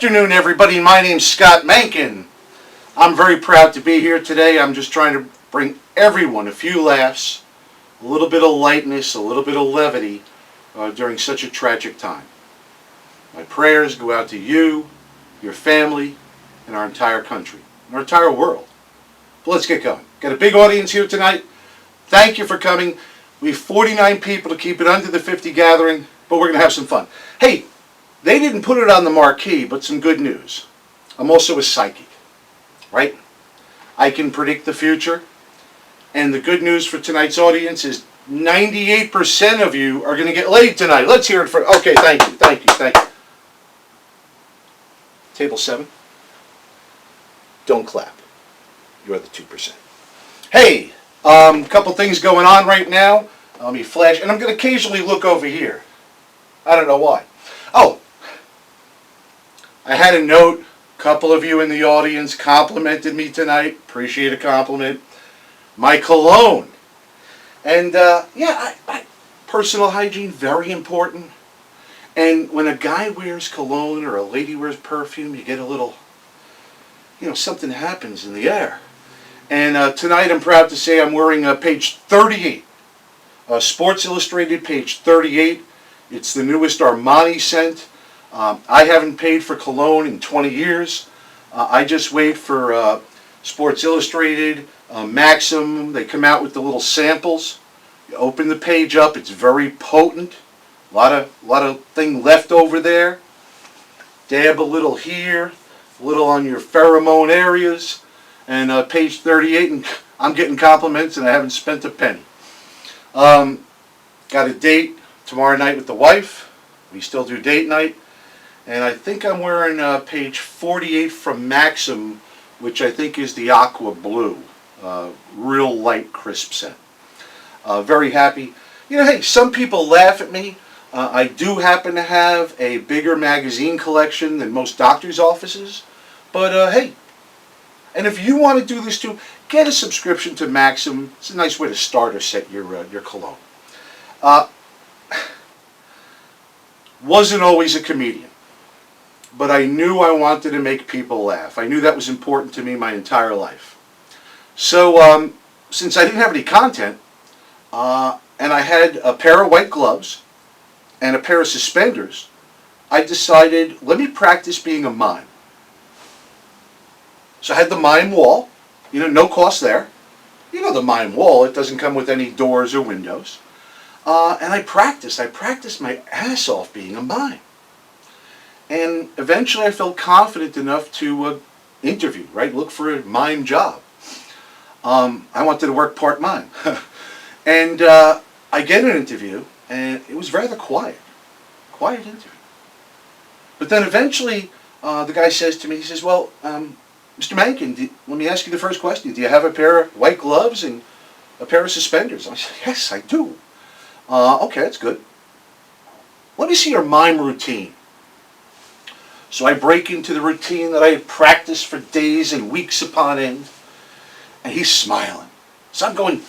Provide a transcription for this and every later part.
afternoon, everybody. My name's Scott Mahnken. I'm very proud to be here today. I'm just trying to bring everyone a few laughs, a little bit of lightness, a little bit of levity during such a tragic time. My prayers go out to you, your family, and our entire country, and our entire world. But let's get going. Got a big audience here tonight. Thank you for coming. We have 49 people to keep it under the 50 gathering, but we're going to have some fun. Hey, they didn't put it on the marquee, but some good news. I'm also a psychic, right? I can predict the future. And the good news for tonight's audience is 98% of you are going to get laid tonight. Let's hear it for... Okay, thank you, thank you, thank you. Table 7. Don't clap. You're the 2%. Hey, couple things going on right now. Let me flash. And I'm going to occasionally look over here. I don't know why. Oh, I had a note. A couple of you in the audience complimented me tonight. Appreciate a compliment. My cologne. And personal hygiene, very important. And when a guy wears cologne or a lady wears perfume, you get a little, something happens in the air. And tonight I'm proud to say I'm wearing page 38. Sports Illustrated, page 38. It's the newest Armani scent. I haven't paid for cologne in 20 years. I just wait for Sports Illustrated, Maxim. They come out with the little samples. You open the page up. It's very potent. A lot of thing left over there. Dab a little here, a little on your pheromone areas. And page 38, and I'm getting compliments, and I haven't spent a penny. Got a date tomorrow night with the wife. We still do date night. And I think I'm wearing page 48 from Maxim, which I think is the aqua blue. Real light, crisp scent. Very happy. Hey, some people laugh at me. I do happen to have a bigger magazine collection than most doctors' offices. But hey, and if you want to do this too, get a subscription to Maxim. It's a nice way to start or set your cologne. Wasn't always a comedian. But I knew I wanted to make people laugh. I knew that was important to me my entire life. So since I didn't have any content, and I had a pair of white gloves and a pair of suspenders, I decided, let me practice being a mime. So I had the mime wall, no cost there. The mime wall, it doesn't come with any doors or windows. And I practiced my ass off being a mime. And eventually I felt confident enough to interview, right? Look for a mime job. I wanted to work part mime. And I get an interview, and it was rather quiet. Quiet interview. But then eventually the guy says to me, he says, well, Mr. Mahnken, let me ask you the first question. Do you have a pair of white gloves and a pair of suspenders? I said, yes, I do. Okay, that's good. Let me see your mime routine. So I break into the routine that I had practiced for days and weeks upon end. And he's smiling. So I'm going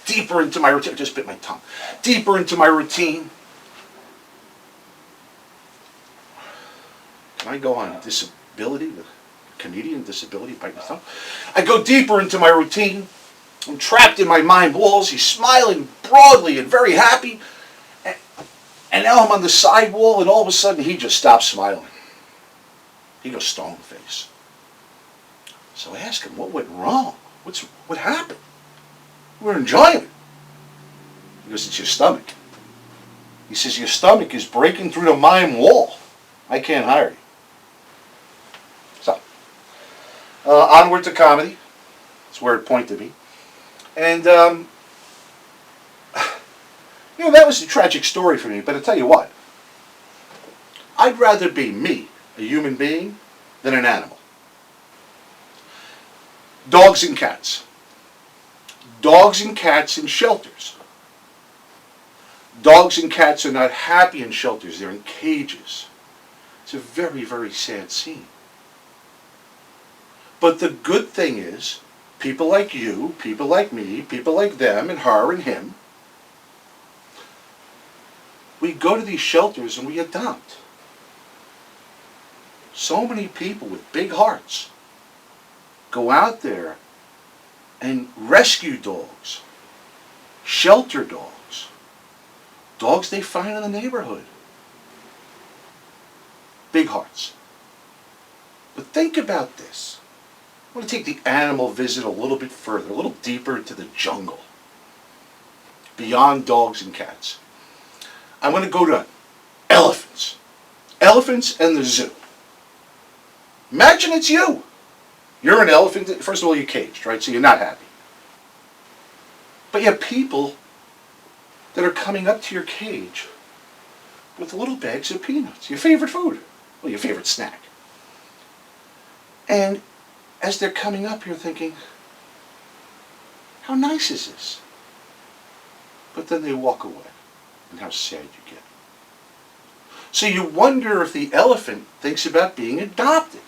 deeper into my routine. I just bit my tongue. Deeper into my routine. Can I go on disability? The comedian disability, bite my tongue? I go deeper into my routine. I'm trapped in my mind walls. He's smiling broadly and very happy. And now I'm on the side wall, and all of a sudden he just stops smiling. He goes stone face. So I ask him, what went wrong? What happened? We're enjoying it. He goes, it's your stomach. He says, your stomach is breaking through the mime wall. I can't hire you. So, onward to comedy. That's where it pointed me. And, that was a tragic story for me, but I'll tell you what. I'd rather be me, a human being, than an animal. Dogs and cats. Dogs and cats in shelters. Dogs and cats are not happy in shelters. They're in cages. It's a very, very sad scene. But the good thing is, people like you, people like me, people like them and her and him, we go to these shelters and we adopt. so many people with big hearts go out there and rescue dogs, shelter dogs, dogs they find in the neighborhood. Big hearts. But think about this. I want to take the animal visit a little bit further, a little deeper into the jungle, beyond dogs and cats. I'm going to go to elephants. Elephants and the zoo. Imagine it's you. You're an elephant. First of all, you're caged, right? So you're not happy. But you have people that are coming up to your cage with little bags of peanuts, your favorite food, well, your favorite snack. And as they're coming up, you're thinking, how nice is this? But then they walk away, and how sad you get. So you wonder if the elephant thinks about being adopted.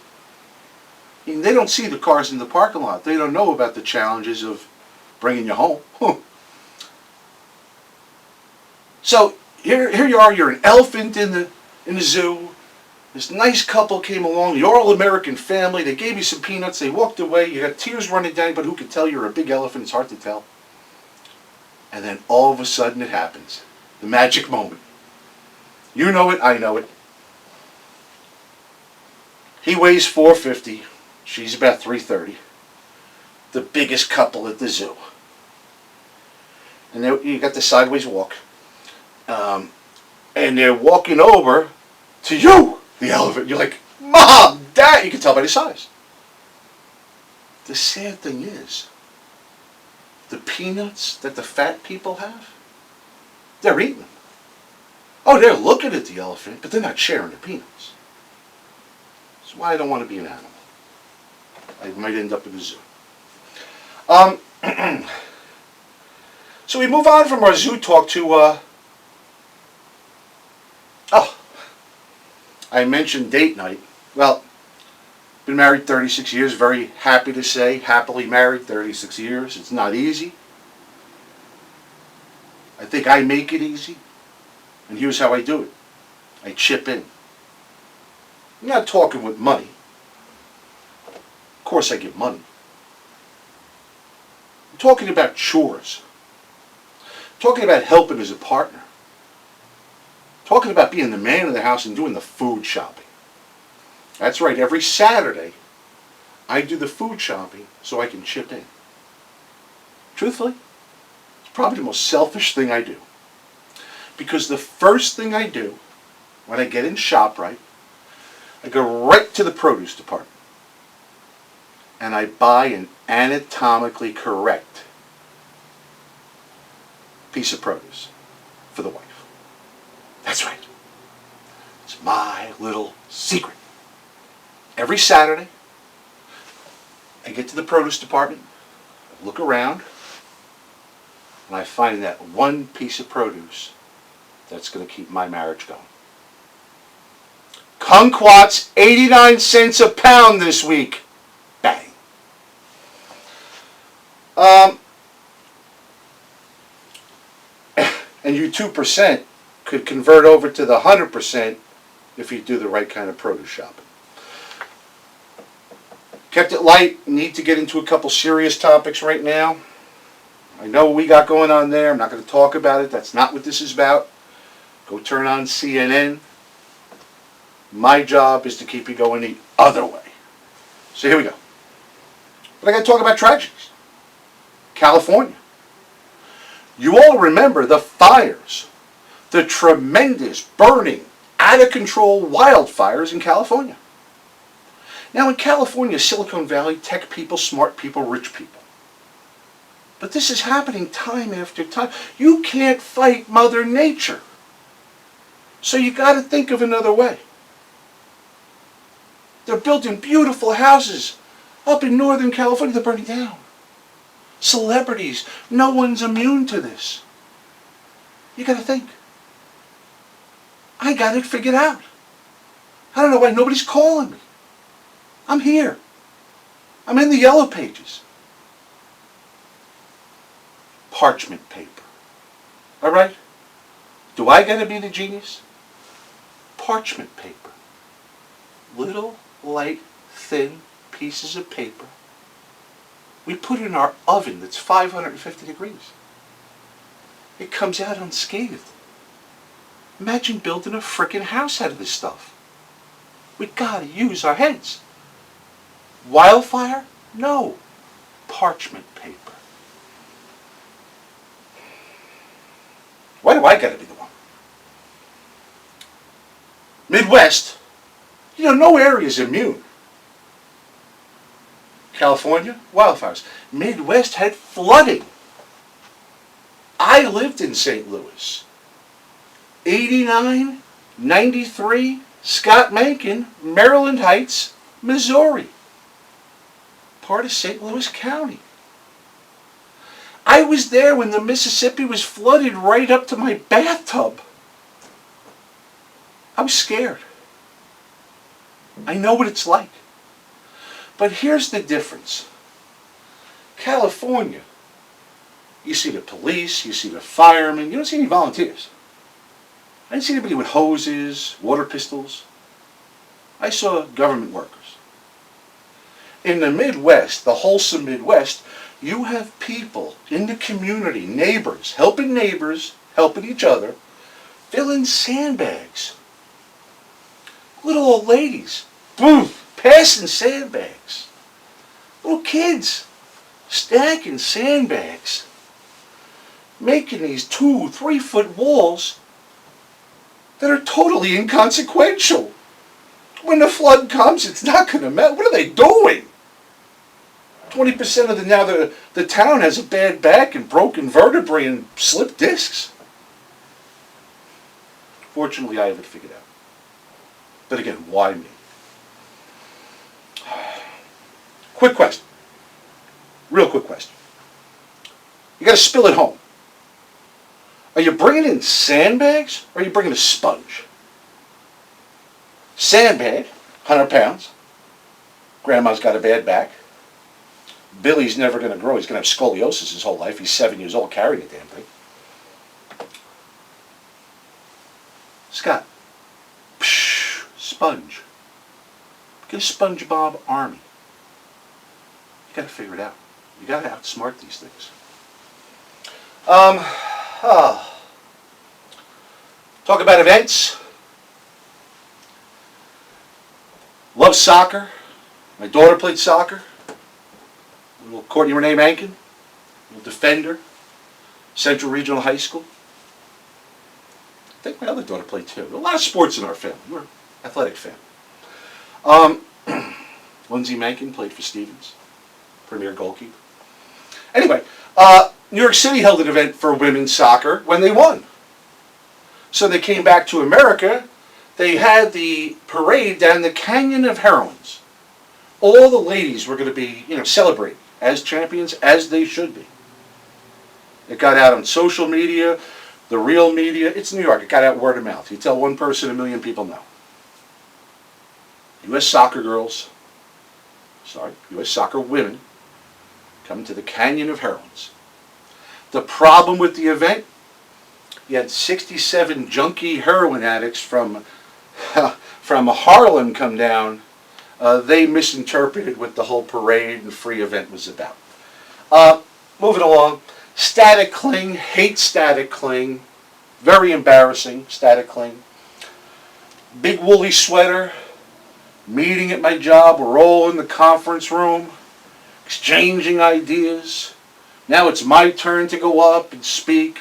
I mean, they don't see the cars in the parking lot. They don't know about the challenges of bringing you home. So here you are. You're an elephant in the zoo. This nice couple came along. The all-American family. They gave you some peanuts. They walked away. You got tears running down. But who could tell you're a big elephant? It's hard to tell. And then all of a sudden it happens. The magic moment. You know it. I know it. He weighs 450. She's about 330. The biggest couple at the zoo. And you got the sideways walk. And they're walking over to you, the elephant. You're like, Mom, Dad. You can tell by the size. The sad thing is, the peanuts that the fat people have, they're eating them. Oh, they're looking at the elephant, but they're not sharing the peanuts. That's why I don't want to be an animal. I might end up in the zoo. So we move on from our zoo talk to, I mentioned date night. Well, been married 36 years. Very happy to say, happily married 36 years. It's not easy. I think I make it easy. And here's how I do it. I chip in. I'm not talking with money. Of course I give money. I'm talking about chores. I'm talking about helping as a partner. I'm talking about being the man of the house and doing the food shopping. That's right, every Saturday I do the food shopping so I can chip in. Truthfully, it's probably the most selfish thing I do. Because the first thing I do when I get in ShopRite, I go right to the produce department and I buy an anatomically correct piece of produce for the wife. That's right. It's my little secret. Every Saturday, I get to the produce department, I look around, and I find that one piece of produce that's going to keep my marriage going. Kumquats, 89 cents a pound this week. Bang. And you 2% could convert over to the 100% if you do the right kind of produce shopping. Kept it light. Need to get into a couple serious topics right now. I know what we got going on there. I'm not going to talk about it. That's not what this is about. Go turn on CNN. My job is to keep you going the other way. So here we go. But I got to talk about tragedies. California. You all remember the fires, the tremendous burning, out of control wildfires in California. Now in California, Silicon Valley, tech people, smart people, rich people. But this is happening time after time. You can't fight Mother Nature. So you got to think of another way. They're building beautiful houses up in Northern California. They're burning down. Celebrities. No one's immune to this. You got to think. I got it figured out. I don't know why nobody's calling me. I'm here. I'm in the yellow pages. Parchment paper. All right? Do I got to be the genius? Parchment paper. Little light, thin pieces of paper. We put it in our oven that's 550 degrees. It comes out unscathed. Imagine building a frickin' house out of this stuff. We gotta use our heads. Wildfire? No. Parchment paper. Why do I gotta be the one? Midwest, no area is immune. California, wildfires. Midwest had flooding. I lived in St. Louis. 89, 93, Scott Mahnken, Maryland Heights, Missouri. Part of St. Louis County. I was there when the Mississippi was flooded right up to my bathtub. I was scared. I know what it's like. But here's the difference. California, you see the police, you see the firemen, you don't see any volunteers. I didn't see anybody with hoses, water pistols. I saw government workers. In the Midwest, the wholesome Midwest, you have people in the community, neighbors, helping each other, filling sandbags. Little old ladies, boom, passing sandbags. Little kids, stacking sandbags. Making these 2-3 foot walls that are totally inconsequential. When the flood comes, it's not going to matter. What are they doing? 20% of the town has a bad back and broken vertebrae and slipped discs. Fortunately, I have it figured out. But again, why me? Quick question. Real quick question. You got to spill at home. Are you bringing in sandbags or are you bringing a sponge? Sandbag, 100 pounds. Grandma's got a bad back. Billy's never going to grow. He's going to have scoliosis his whole life. He's 7 years old carrying a damn thing. Scott, sponge. Get a SpongeBob army. You got to figure it out. You got to outsmart these things. Talk about events. Love soccer. My daughter played soccer. Little Courtney Renee Mahnken, little defender, Central Regional High School. I think my other daughter played too. A lot of sports in our family. We're an athletic family. Lindsay Mahnken played for Stevens, premier goalkeeper. Anyway, New York City held an event for women's soccer when they won. So they came back to America. They had the parade down the Canyon of Heroines. All the ladies were going to be, celebrating as champions, as they should be. It got out on social media, the real media. It's New York. It got out word of mouth. You tell one person, 1 million people know. U.S. soccer women coming to the Canyon of Heroines. The problem with the event, you had 67 junkie heroin addicts from Harlem come down. They misinterpreted what the whole parade and free event was about. Moving along, static cling, hate static cling, very embarrassing, static cling. Big woolly sweater, meeting at my job, we're all in the conference room, exchanging ideas. Now it's my turn to go up and speak.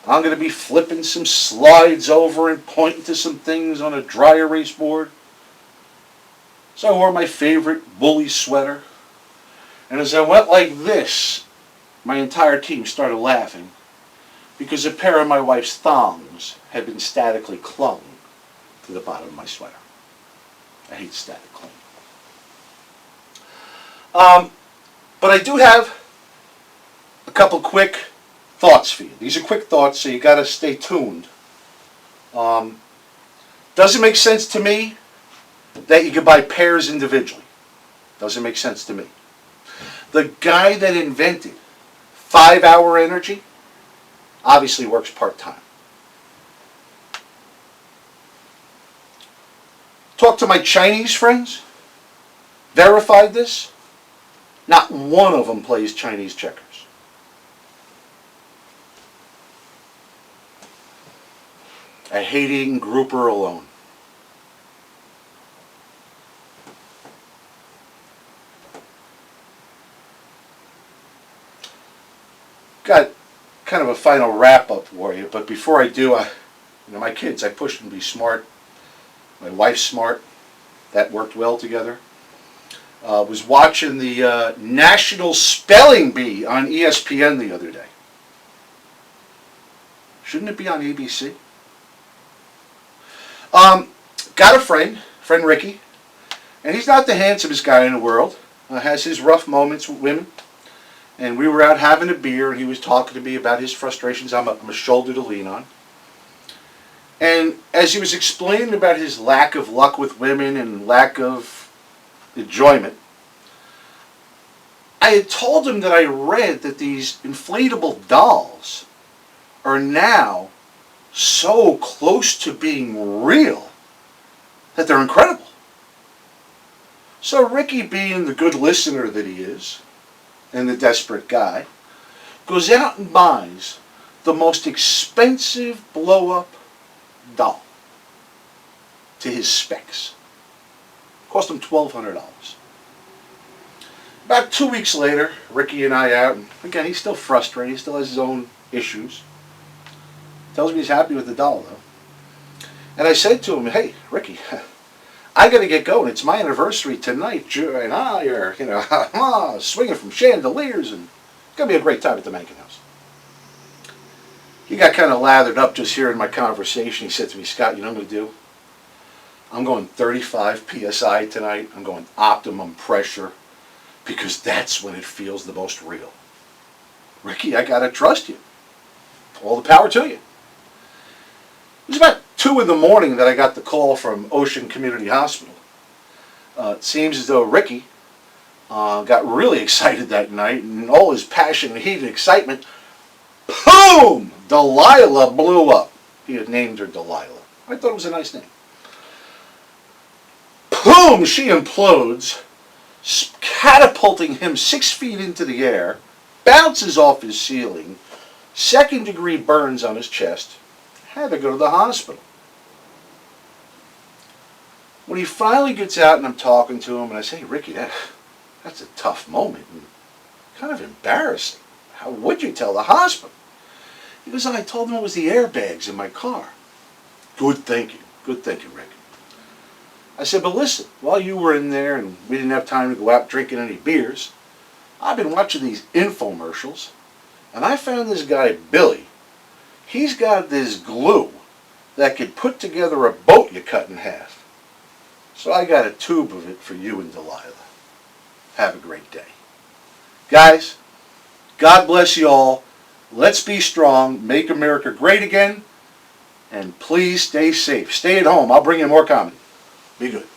I'm going to be flipping some slides over and pointing to some things on a dry erase board. So I wore my favorite woolly sweater. And as I went like this, my entire team started laughing because a pair of my wife's thongs had been statically clung to the bottom of my sweater. I hate static cling. But I do have a couple quick thoughts for you. These are quick thoughts, so you got to stay tuned. Doesn't make sense to me that you could buy pairs individually. Doesn't make sense to me. The guy that invented 5-hour energy obviously works part-time. Talk to my Chinese friends. verified this, not one of them plays Chinese checkers. I hate eating grouper alone. Got kind of a final wrap up for you, but before I do, my kids, I pushed them to be smart. My wife's smart. That worked well together. Was watching the National Spelling Bee on ESPN the other day. Shouldn't it be on ABC? Got a friend Ricky, and he's not the handsomest guy in the world. Has his rough moments with women. And we were out having a beer, and he was talking to me about his frustrations. I'm a shoulder to lean on. And as he was explaining about his lack of luck with women and lack of enjoyment, I had told him that I read that these inflatable dolls are now so close to being real that they're incredible. So Ricky, being the good listener that he is, and the desperate guy, goes out and buys the most expensive blow-up doll to his specs. Cost him $1,200. About 2 weeks later, Ricky and I out, and again, he's still frustrated. He still has his own issues. Tells me he's happy with the doll, though. And I said to him, "Hey, Ricky, I got to get going. It's my anniversary tonight, and you're, swinging from chandeliers, and it's going to be a great time at the Mahnken house." He got kind of lathered up just hearing my conversation. He said to me, "Scott, you know what I'm going to do? I'm going 35 PSI tonight. I'm going optimum pressure, because that's when it feels the most real." Ricky, I got to trust you. All the power to you. It was about 2 in the morning that I got the call from Ocean Community Hospital. It seems as though Ricky got really excited that night, and all his passion and heat and excitement, boom! Delilah blew up. He had named her Delilah. I thought it was a nice name. Boom! She implodes, catapulting him 6 feet into the air, bounces off his ceiling, 2nd-degree burns on his chest. Had to go to the hospital. When he finally gets out and I'm talking to him, and I say, "Hey, Ricky, that's a tough moment and kind of embarrassing. How would you tell the hospital?" He goes, "I told them it was the airbags in my car." Good thinking, Ricky. I said, "But listen, while you were in there and we didn't have time to go out drinking any beers, I've been watching these infomercials, and I found this guy, Billy. He's got this glue that could put together a boat you cut in half. So I got a tube of it for you and Delilah. Have a great day." Guys, God bless you all. Let's be strong. Make America great again. And please stay safe. Stay at home. I'll bring you more comedy. Be good.